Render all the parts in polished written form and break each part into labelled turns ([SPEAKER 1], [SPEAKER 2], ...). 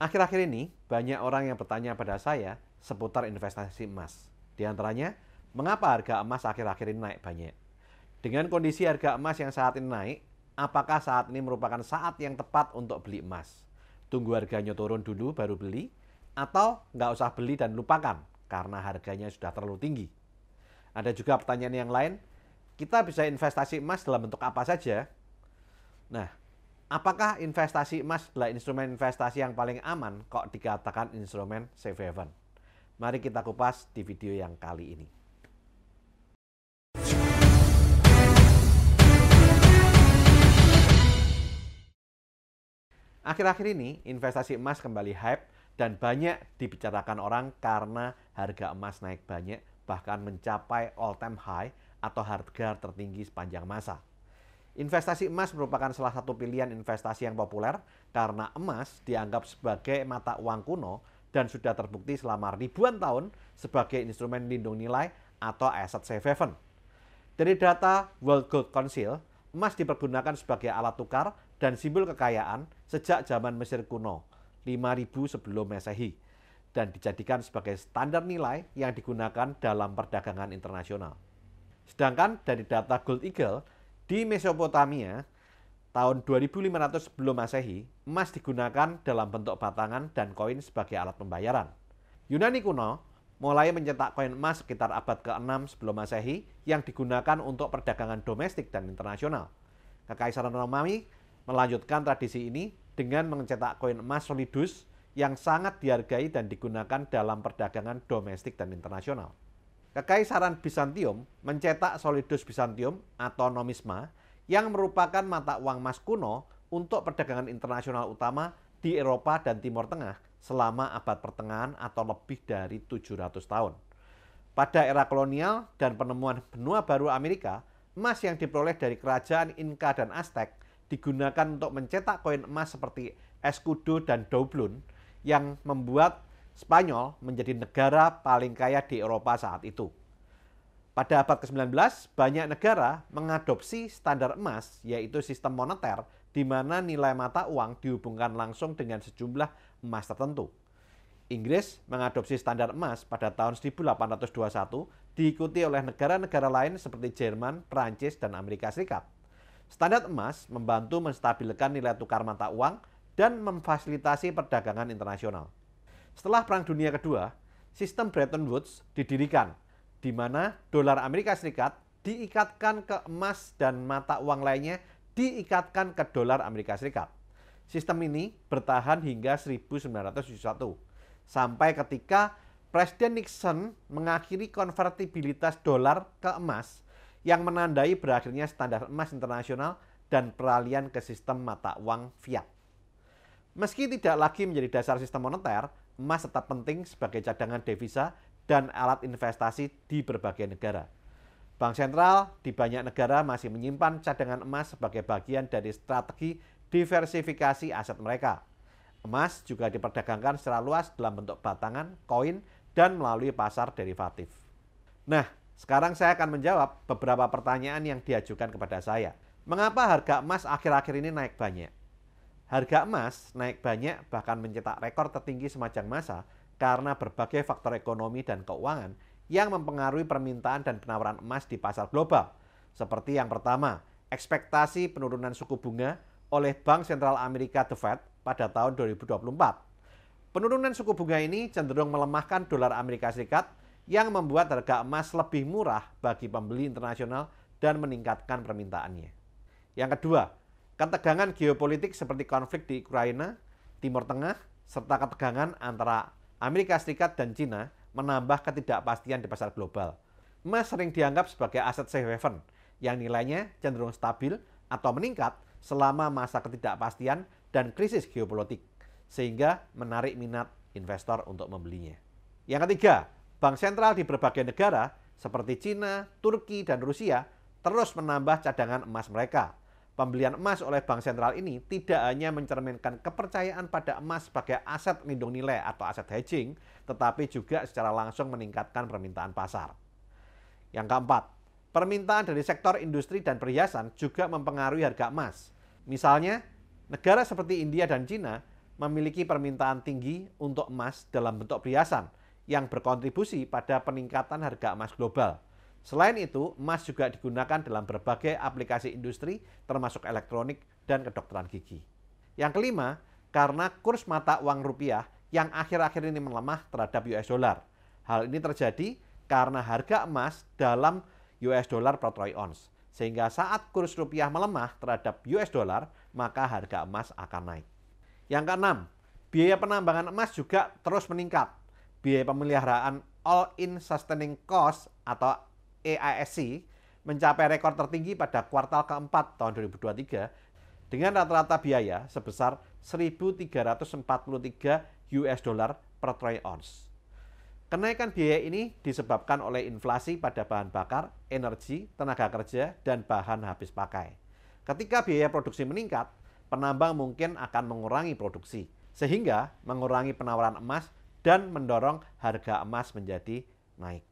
[SPEAKER 1] Akhir-akhir ini, banyak orang yang bertanya pada saya seputar investasi emas. Di antaranya, mengapa harga emas akhir-akhir ini naik banyak? Dengan kondisi harga emas yang saat ini naik, apakah saat ini merupakan saat yang tepat untuk beli emas? Tunggu harganya turun dulu baru beli? Atau nggak usah beli dan lupakan karena harganya sudah terlalu tinggi? Ada juga pertanyaan yang lain, kita bisa investasi emas dalam bentuk apa saja? Nah, apakah investasi emas adalah instrumen investasi yang paling aman kok dikatakan instrumen safe haven? Mari kita kupas di video yang kali ini. Akhir-akhir ini investasi emas kembali hype dan banyak dibicarakan orang karena harga emas naik banyak bahkan mencapai all time high atau harga tertinggi sepanjang masa. Investasi emas merupakan salah satu pilihan investasi yang populer karena emas dianggap sebagai mata uang kuno dan sudah terbukti selama ribuan tahun sebagai instrumen lindung nilai atau aset safe haven. Dari data World Gold Council, emas dipergunakan sebagai alat tukar dan simbol kekayaan sejak zaman Mesir kuno, 5000 sebelum Masehi, dan dijadikan sebagai standar nilai yang digunakan dalam perdagangan internasional. Sedangkan dari data Gold Eagle, di Mesopotamia, tahun 2500 sebelum Masehi, emas digunakan dalam bentuk batangan dan koin sebagai alat pembayaran. Yunani kuno mulai mencetak koin emas sekitar abad ke-6 sebelum Masehi yang digunakan untuk perdagangan domestik dan internasional. Kekaisaran Romawi melanjutkan tradisi ini dengan mencetak koin emas solidus yang sangat dihargai dan digunakan dalam perdagangan domestik dan internasional. Kekaisaran Bizantium mencetak solidus Bizantium atau nomisma yang merupakan mata uang emas kuno untuk perdagangan internasional utama di Eropa dan Timur Tengah selama abad pertengahan atau lebih dari 700 tahun. Pada era kolonial dan penemuan benua baru Amerika, emas yang diperoleh dari kerajaan Inca dan Aztec digunakan untuk mencetak koin emas seperti escudo dan doubloon yang membuat Spanyol menjadi negara paling kaya di Eropa saat itu. Pada abad ke-19, banyak negara mengadopsi standar emas, yaitu sistem moneter, di mana nilai mata uang dihubungkan langsung dengan sejumlah emas tertentu. Inggris mengadopsi standar emas pada tahun 1821, diikuti oleh negara-negara lain seperti Jerman, Prancis, dan Amerika Serikat. Standar emas membantu menstabilkan nilai tukar mata uang dan memfasilitasi perdagangan internasional. Setelah Perang Dunia Kedua, sistem Bretton Woods didirikan, di mana dolar Amerika Serikat diikatkan ke emas dan mata uang lainnya diikatkan ke dolar Amerika Serikat. Sistem ini bertahan hingga 1971, sampai ketika Presiden Nixon mengakhiri konvertibilitas dolar ke emas yang menandai berakhirnya standar emas internasional dan peralihan ke sistem mata uang fiat. Meski tidak lagi menjadi dasar sistem moneter, emas tetap penting sebagai cadangan devisa dan alat investasi di berbagai negara. Bank sentral di banyak negara masih menyimpan cadangan emas sebagai bagian dari strategi diversifikasi aset mereka. Emas juga diperdagangkan secara luas dalam bentuk batangan, koin, dan melalui pasar derivatif. Nah, sekarang saya akan menjawab beberapa pertanyaan yang diajukan kepada saya. Mengapa harga emas akhir-akhir ini naik banyak? Harga emas naik banyak bahkan mencetak rekor tertinggi sepanjang masa karena berbagai faktor ekonomi dan keuangan yang mempengaruhi permintaan dan penawaran emas di pasar global. Seperti yang pertama, ekspektasi penurunan suku bunga oleh Bank Sentral Amerika The Fed pada tahun 2024. Penurunan suku bunga ini cenderung melemahkan dolar Amerika Serikat yang membuat harga emas lebih murah bagi pembeli internasional dan meningkatkan permintaannya. Yang kedua, ketegangan geopolitik seperti konflik di Ukraina, Timur Tengah, serta ketegangan antara Amerika Serikat dan Cina menambah ketidakpastian di pasar global. Emas sering dianggap sebagai aset safe haven yang nilainya cenderung stabil atau meningkat selama masa ketidakpastian dan krisis geopolitik, sehingga menarik minat investor untuk membelinya. Yang ketiga, bank sentral di berbagai negara seperti Cina, Turki, dan Rusia terus menambah cadangan emas mereka. Pembelian emas oleh bank sentral ini tidak hanya mencerminkan kepercayaan pada emas sebagai aset lindung nilai atau aset hedging, tetapi juga secara langsung meningkatkan permintaan pasar. Yang keempat, permintaan dari sektor industri dan perhiasan juga mempengaruhi harga emas. Misalnya, negara seperti India dan Cina memiliki permintaan tinggi untuk emas dalam bentuk perhiasan yang berkontribusi pada peningkatan harga emas global. Selain itu, emas juga digunakan dalam berbagai aplikasi industri termasuk elektronik dan kedokteran gigi. Yang kelima, karena kurs mata uang rupiah yang akhir-akhir ini melemah terhadap US dollar. Hal ini terjadi karena harga emas dalam US dollar per troy ounce. Sehingga saat kurs rupiah melemah terhadap US dollar, maka harga emas akan naik. Yang keenam, biaya penambangan emas juga terus meningkat. Biaya pemeliharaan All-in Sustaining Cost atau AISC mencapai rekor tertinggi pada kuartal keempat tahun 2023 dengan rata-rata biaya sebesar 1.343 US dollar per troy ounce. Kenaikan biaya ini disebabkan oleh inflasi pada bahan bakar, energi, tenaga kerja, dan bahan habis pakai. Ketika biaya produksi meningkat, penambang mungkin akan mengurangi produksi, sehingga mengurangi penawaran emas dan mendorong harga emas menjadi naik.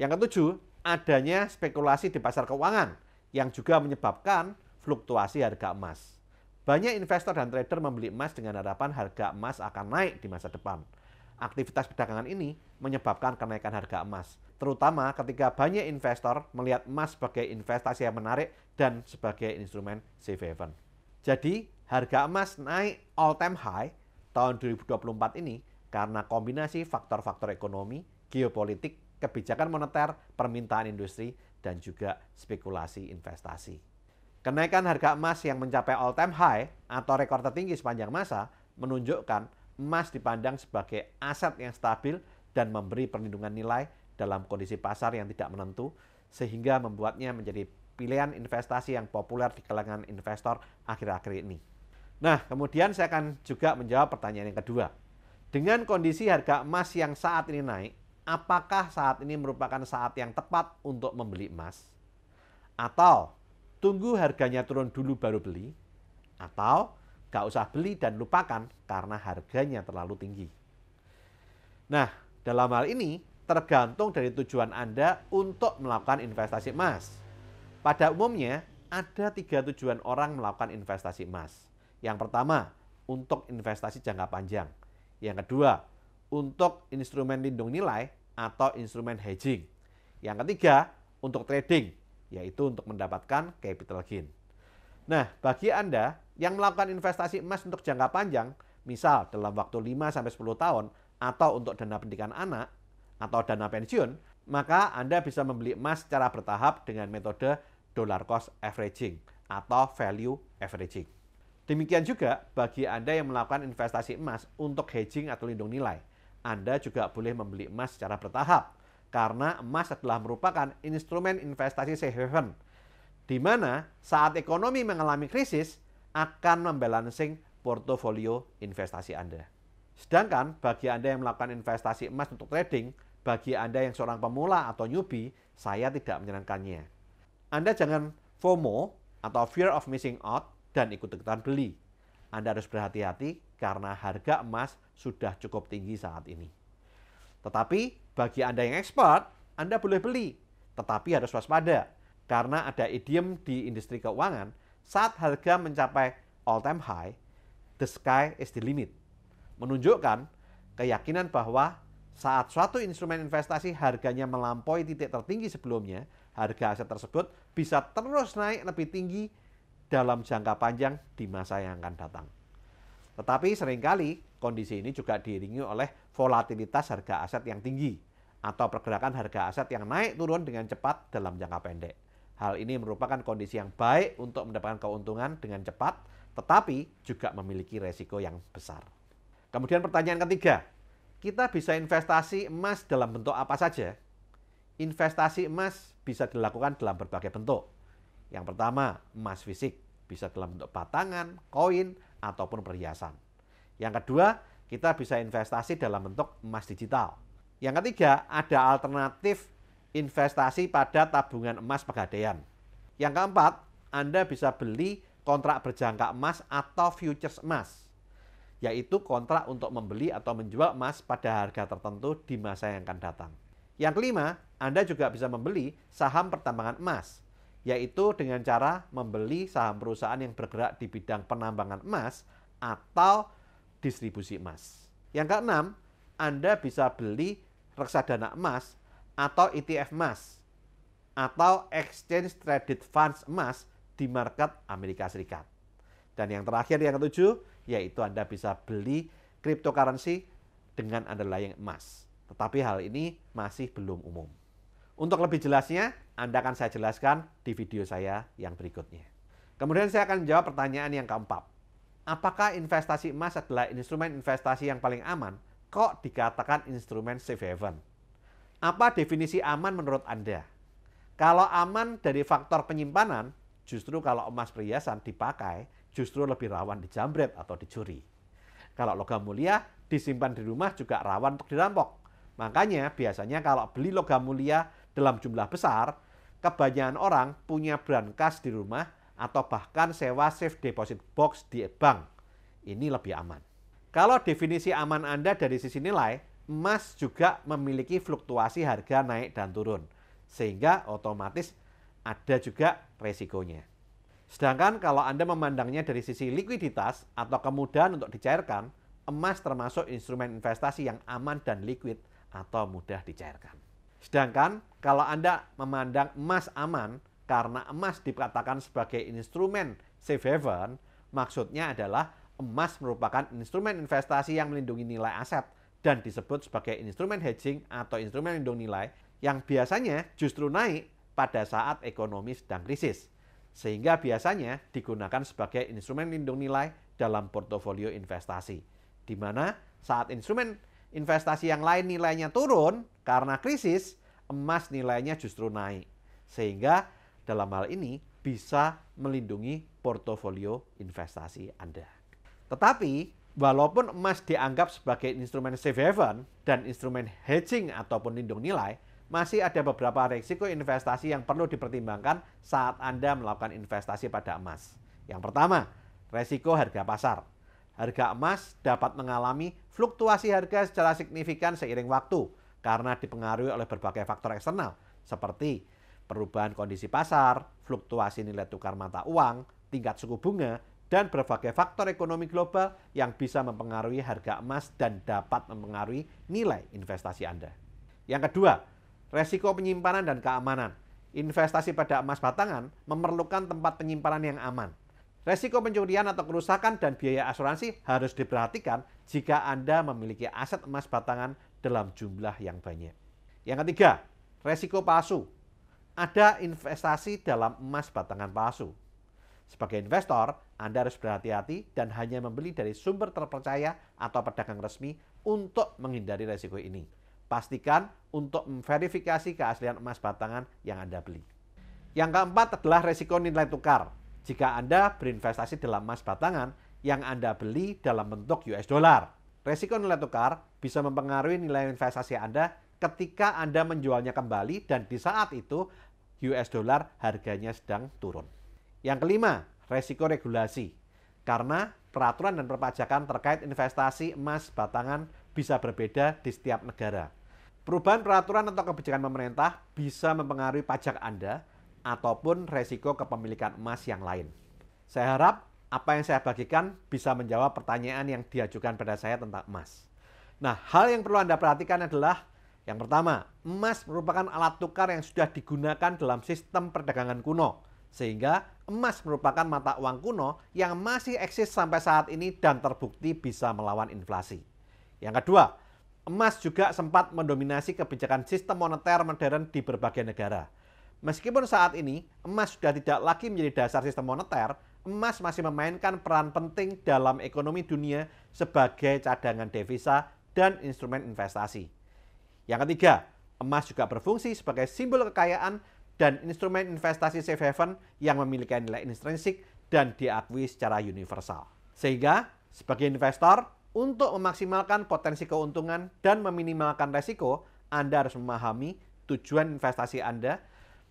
[SPEAKER 1] Yang ketujuh, adanya spekulasi di pasar keuangan yang juga menyebabkan fluktuasi harga emas. Banyak investor dan trader membeli emas dengan harapan harga emas akan naik di masa depan. Aktivitas perdagangan ini menyebabkan kenaikan harga emas, terutama ketika banyak investor melihat emas sebagai investasi yang menarik dan sebagai instrumen safe haven. Jadi, harga emas naik all-time high tahun 2024 ini karena kombinasi faktor-faktor ekonomi, geopolitik, kebijakan moneter, permintaan industri, dan juga spekulasi investasi. Kenaikan harga emas yang mencapai all-time high atau rekor tertinggi sepanjang masa menunjukkan emas dipandang sebagai aset yang stabil dan memberi perlindungan nilai dalam kondisi pasar yang tidak menentu, sehingga membuatnya menjadi pilihan investasi yang populer di kalangan investor akhir-akhir ini. Nah, kemudian saya akan juga menjawab pertanyaan yang kedua. Dengan kondisi harga emas yang saat ini naik, apakah saat ini merupakan saat yang tepat untuk membeli emas? Atau tunggu harganya turun dulu baru beli? Atau gak usah beli dan lupakan karena harganya terlalu tinggi? Nah, dalam hal ini tergantung dari tujuan Anda untuk melakukan investasi emas. Pada umumnya, ada 3 tujuan orang melakukan investasi emas. Yang pertama, untuk investasi jangka panjang. Yang kedua, untuk instrumen lindung nilai atau instrumen hedging. Yang ketiga, untuk trading, yaitu untuk mendapatkan capital gain. Nah, bagi Anda yang melakukan investasi emas untuk jangka panjang, misal dalam waktu 5-10 tahun, atau untuk dana pendidikan anak, atau dana pensiun, maka Anda bisa membeli emas secara bertahap dengan metode dollar cost averaging atau value averaging. Demikian juga bagi Anda yang melakukan investasi emas untuk hedging atau lindung nilai, Anda juga boleh membeli emas secara bertahap, karena emas adalah merupakan instrumen investasi safe haven, di mana saat ekonomi mengalami krisis akan membalancing portofolio investasi Anda. Sedangkan bagi Anda yang melakukan investasi emas untuk trading, bagi Anda yang seorang pemula atau newbie, saya tidak menyarankannya. Anda jangan FOMO atau fear of missing out dan ikut-ikutan beli. Anda harus berhati-hati karena harga emas sudah cukup tinggi saat ini. Tetapi bagi Anda yang expert, Anda boleh beli, tetapi harus waspada. Karena ada idiom di industri keuangan, saat harga mencapai all-time high, the sky is the limit. Menunjukkan keyakinan bahwa saat suatu instrumen investasi harganya melampaui titik tertinggi sebelumnya, harga aset tersebut bisa terus naik lebih tinggi dalam jangka panjang di masa yang akan datang. Tetapi seringkali kondisi ini juga diiringi oleh volatilitas harga aset yang tinggi atau pergerakan harga aset yang naik turun dengan cepat dalam jangka pendek. Hal ini merupakan kondisi yang baik untuk mendapatkan keuntungan dengan cepat, tetapi juga memiliki resiko yang besar. Kemudian pertanyaan ketiga, kita bisa investasi emas dalam bentuk apa saja? Investasi emas bisa dilakukan dalam berbagai bentuk. Yang pertama, emas fisik, bisa dalam bentuk batangan, koin, ataupun perhiasan. Yang kedua, kita bisa investasi dalam bentuk emas digital. Yang ketiga, ada alternatif investasi pada tabungan emas pegadaian. Yang keempat, Anda bisa beli kontrak berjangka emas atau futures emas, yaitu kontrak untuk membeli atau menjual emas pada harga tertentu di masa yang akan datang. Yang kelima, Anda juga bisa membeli saham pertambangan emas, yaitu dengan cara membeli saham perusahaan yang bergerak di bidang penambangan emas atau distribusi emas. Yang keenam, Anda bisa beli reksadana emas atau ETF emas atau Exchange Traded Funds emas di market Amerika Serikat. Dan yang terakhir, yang ketujuh, yaitu Anda bisa beli cryptocurrency dengan underlying emas. Tetapi hal ini masih belum umum. Untuk lebih jelasnya, Anda akan saya jelaskan di video saya yang berikutnya. Kemudian saya akan menjawab pertanyaan yang keempat. Apakah investasi emas adalah instrumen investasi yang paling aman? Kok dikatakan instrumen safe haven? Apa definisi aman menurut Anda? Kalau aman dari faktor penyimpanan, justru kalau emas perhiasan dipakai, justru lebih rawan dijamret atau dicuri. Kalau logam mulia disimpan di rumah juga rawan untuk dirampok. Makanya biasanya kalau beli logam mulia dalam jumlah besar, kebanyakan orang punya brankas di rumah atau bahkan sewa safe deposit box di bank. Ini lebih aman. Kalau definisi aman Anda dari sisi nilai, emas juga memiliki fluktuasi harga naik dan turun. Sehingga otomatis ada juga resikonya. Sedangkan kalau Anda memandangnya dari sisi likuiditas atau kemudahan untuk dicairkan, emas termasuk instrumen investasi yang aman dan liquid atau mudah dicairkan. Sedangkan kalau Anda memandang emas aman karena emas dikatakan sebagai instrumen safe haven, maksudnya adalah emas merupakan instrumen investasi yang melindungi nilai aset dan disebut sebagai instrumen hedging atau instrumen lindung nilai yang biasanya justru naik pada saat ekonomi sedang krisis. Sehingga biasanya digunakan sebagai instrumen lindung nilai dalam portofolio investasi. Di mana saat instrumen investasi yang lain nilainya turun karena krisis, emas nilainya justru naik. Sehingga dalam hal ini bisa melindungi portofolio investasi Anda. Tetapi walaupun emas dianggap sebagai instrumen safe haven dan instrumen hedging ataupun lindung nilai, masih ada beberapa risiko investasi yang perlu dipertimbangkan saat Anda melakukan investasi pada emas. Yang pertama, risiko harga pasar. Harga emas dapat mengalami fluktuasi harga secara signifikan seiring waktu karena dipengaruhi oleh berbagai faktor eksternal seperti perubahan kondisi pasar, fluktuasi nilai tukar mata uang, tingkat suku bunga, dan berbagai faktor ekonomi global yang bisa mempengaruhi harga emas dan dapat mempengaruhi nilai investasi Anda. Yang kedua, resiko penyimpanan dan keamanan. Investasi pada emas batangan memerlukan tempat penyimpanan yang aman. Resiko pencurian atau kerusakan dan biaya asuransi harus diperhatikan jika Anda memiliki aset emas batangan dalam jumlah yang banyak. Yang ketiga, resiko palsu. Ada investasi dalam emas batangan palsu. Sebagai investor, Anda harus berhati-hati dan hanya membeli dari sumber terpercaya atau pedagang resmi untuk menghindari resiko ini. Pastikan untuk memverifikasi keaslian emas batangan yang Anda beli. Yang keempat adalah resiko nilai tukar. Jika Anda berinvestasi dalam emas batangan yang Anda beli dalam bentuk US dollar, resiko nilai tukar bisa mempengaruhi nilai investasi Anda ketika Anda menjualnya kembali dan di saat itu US dollar harganya sedang turun. Yang kelima, resiko regulasi. Karena peraturan dan perpajakan terkait investasi emas batangan bisa berbeda di setiap negara. Perubahan peraturan atau kebijakan pemerintah bisa mempengaruhi pajak Anda ataupun resiko kepemilikan emas yang lain. Saya harap apa yang saya bagikan bisa menjawab pertanyaan yang diajukan pada saya tentang emas. Nah, hal yang perlu Anda perhatikan adalah yang pertama, emas merupakan alat tukar yang sudah digunakan dalam sistem perdagangan kuno. Sehingga emas merupakan mata uang kuno yang masih eksis sampai saat ini dan terbukti bisa melawan inflasi. Yang kedua, emas juga sempat mendominasi kebijakan sistem moneter modern di berbagai negara. Meskipun saat ini emas sudah tidak lagi menjadi dasar sistem moneter, emas masih memainkan peran penting dalam ekonomi dunia sebagai cadangan devisa dan instrumen investasi. Yang ketiga, emas juga berfungsi sebagai simbol kekayaan dan instrumen investasi safe haven yang memiliki nilai intrinsik dan diakui secara universal. Sehingga, sebagai investor, untuk memaksimalkan potensi keuntungan dan meminimalkan resiko, Anda harus memahami tujuan investasi Anda,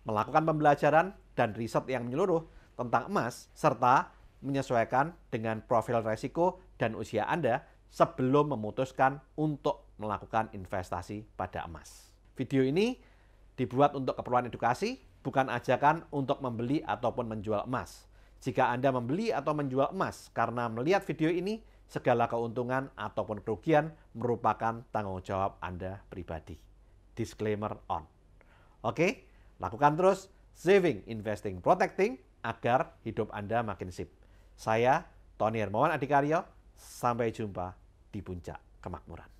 [SPEAKER 1] melakukan pembelajaran dan riset yang menyeluruh tentang emas, serta menyesuaikan dengan profil resiko dan usia Anda sebelum memutuskan untuk melakukan investasi pada emas. Video ini dibuat untuk keperluan edukasi, bukan ajakan untuk membeli ataupun menjual emas. Jika Anda membeli atau menjual emas karena melihat video ini, Segala keuntungan ataupun kerugian merupakan tanggung jawab Anda pribadi. Disclaimer on. Oke, lakukan terus saving, investing, protecting agar hidup Anda makin sip. Saya Tony Hermawan Adikaryo, sampai jumpa di puncak kemakmuran.